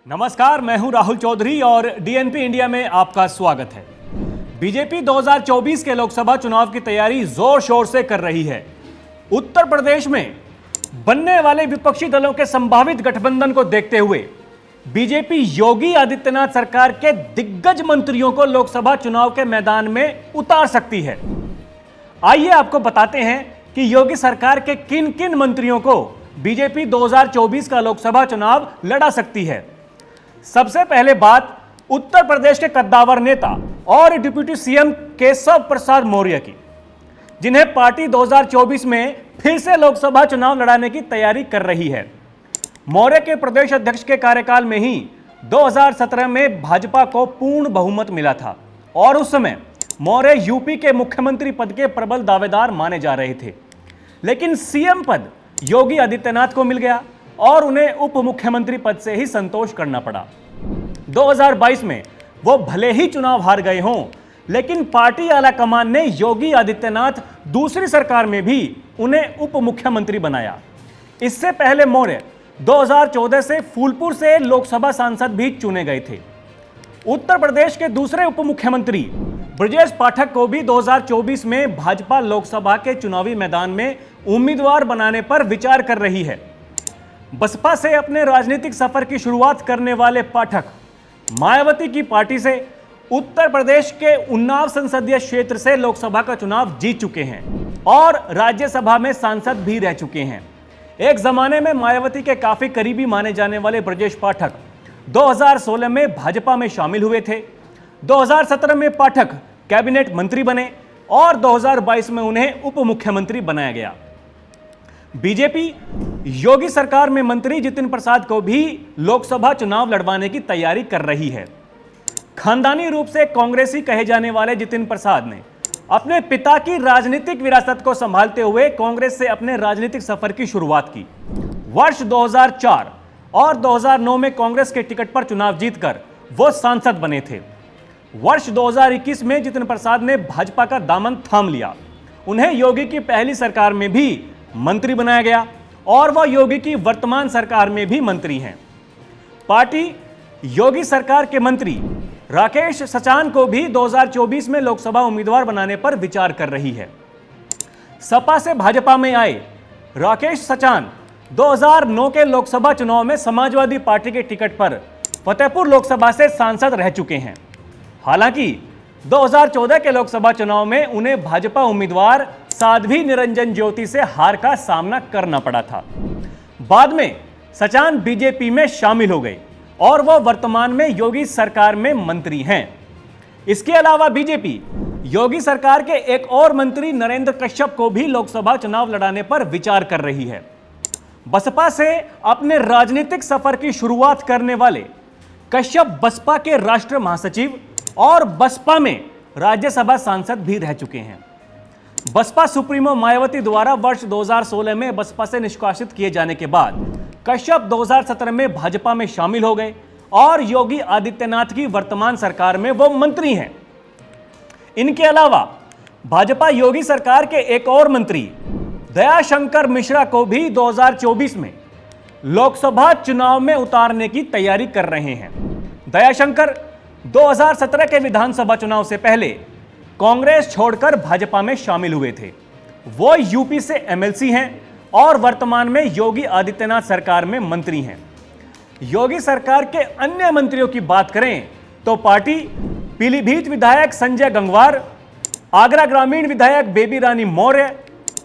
नमस्कार, मैं हूं राहुल चौधरी और डीएनपी इंडिया में आपका स्वागत है। बीजेपी 2024 के लोकसभा चुनाव की तैयारी जोर शोर से कर रही है। उत्तर प्रदेश में बनने वाले विपक्षी दलों के संभावित गठबंधन को देखते हुए बीजेपी योगी आदित्यनाथ सरकार के दिग्गज मंत्रियों को लोकसभा चुनाव के मैदान में उतार सकती है। आइए आपको बताते हैं कि योगी सरकार के किन किन मंत्रियों को बीजेपी 2024 का लोकसभा चुनाव लड़ा सकती है। सबसे पहले बात उत्तर प्रदेश के कद्दावर नेता और डिप्टी सीएम केशव प्रसाद मौर्य की, जिन्हें पार्टी 2024 में फिर से लोकसभा चुनाव लड़ाने की तैयारी कर रही है। मौर्य के प्रदेश अध्यक्ष के कार्यकाल में ही 2017 में भाजपा को पूर्ण बहुमत मिला था और उस समय मौर्य यूपी के मुख्यमंत्री पद के प्रबल दावेदार माने जा रहे थे, लेकिन सीएम पद योगी आदित्यनाथ को मिल गया और उन्हें उप मुख्यमंत्री पद से ही संतोष करना पड़ा। 2022 में वो भले ही चुनाव हार गए हों, लेकिन पार्टी आलाकमान ने योगी आदित्यनाथ दूसरी सरकार में भी उन्हें उप मुख्यमंत्री बनाया। इससे पहले मौर्य 2014 से फूलपुर से लोकसभा सांसद भी चुने गए थे। उत्तर प्रदेश के दूसरे उप मुख्यमंत्री ब्रजेश पाठक को भी 2024 में भाजपा लोकसभा के चुनावी मैदान में उम्मीदवार बनाने पर विचार कर रही है। बसपा से अपने राजनीतिक सफर की शुरुआत करने वाले पाठक मायावती की पार्टी से उत्तर प्रदेश के उन्नाव संसदीय क्षेत्र से लोकसभा का चुनाव जीत चुके हैं और राज्यसभा में सांसद भी रह चुके हैं। एक जमाने में मायावती के काफी करीबी माने जाने वाले ब्रजेश पाठक 2016 में भाजपा में शामिल हुए थे। 2017 में पाठक कैबिनेट मंत्री बने और 2022 में उन्हें उप मुख्यमंत्री बनाया गया। बीजेपी योगी सरकार में मंत्री जितिन प्रसाद को भी लोकसभा चुनाव लड़वाने की तैयारी कर रही है। खानदानी रूप से कांग्रेसी कहे जाने वाले जितिन प्रसाद ने अपने पिता की राजनीतिक विरासत को संभालते हुए कांग्रेस से अपने राजनीतिक सफर की शुरुआत की। वर्ष 2004 और 2009 में कांग्रेस के टिकट पर चुनाव जीतकर वो सांसद बने थे। वर्ष 2021 में जितिन प्रसाद ने भाजपा का दामन थाम लिया। उन्हें योगी की पहली सरकार में भी मंत्री बनाया गया और वह योगी की वर्तमान सरकार में भी मंत्री हैं। पार्टी योगी सरकार के मंत्री राकेश सचान को भी 2024 में लोकसभा उम्मीदवार बनाने पर विचार कर रही है। सपा से भाजपा में आए राकेश सचान 2009 के लोकसभा चुनाव में समाजवादी पार्टी के टिकट पर फतेहपुर लोकसभा से सांसद रह चुके हैं। हालांकि 2014 के लोकसभा चुनाव में उन्हें भाजपा उम्मीदवार साध्वी निरंजन ज्योति से हार का सामना करना पड़ा था। बाद में सचान बीजेपी में शामिल हो गए और वह वर्तमान में योगी सरकार में मंत्री हैं। इसके अलावा बीजेपी योगी सरकार के एक और मंत्री नरेंद्र कश्यप को भी लोकसभा चुनाव लड़ाने पर विचार कर रही है। बसपा से अपने राजनीतिक सफर की शुरुआत करने वाले कश्यप बसपा के राष्ट्रीय महासचिव और बसपा में राज्यसभा सांसद भी रह चुके हैं। बसपा सुप्रीमो मायावती द्वारा वर्ष 2016 में बसपा से निष्कासित किए जाने के बाद कश्यप 2017 में भाजपा में शामिल हो गए और योगी आदित्यनाथ की वर्तमान सरकार में वो मंत्री हैं। इनके अलावा भाजपा योगी सरकार के एक और मंत्री दयाशंकर मिश्रा को भी 2024 में लोकसभा चुनाव में उतारने की तैयारी कर रहे हैं। दयाशंकर 2017 के विधानसभा चुनाव से पहले कांग्रेस छोड़कर भाजपा में शामिल हुए थे। वो यूपी से एमएलसी हैं और वर्तमान में योगी आदित्यनाथ सरकार में मंत्री हैं। योगी सरकार के अन्य मंत्रियों की बात करें तो पार्टी पीलीभीत विधायक संजय गंगवार, आगरा ग्रामीण विधायक बेबी रानी मौर्य,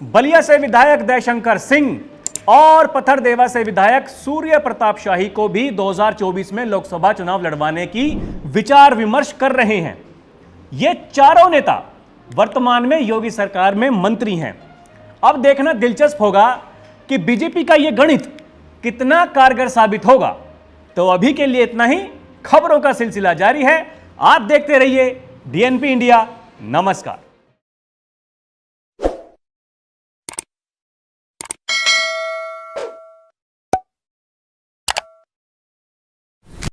बलिया से विधायक दयाशंकर सिंह और पथरदेवा से विधायक सूर्य प्रताप शाही को भी 2024 में लोकसभा चुनाव लड़वाने की विचार विमर्श कर रहे हैं। ये चारों नेता वर्तमान में योगी सरकार में मंत्री हैं। अब देखना दिलचस्प होगा कि बीजेपी का यह गणित कितना कारगर साबित होगा। तो अभी के लिए इतना ही। खबरों का सिलसिला जारी है। आप देखते रहिए डीएनपी इंडिया। नमस्कार।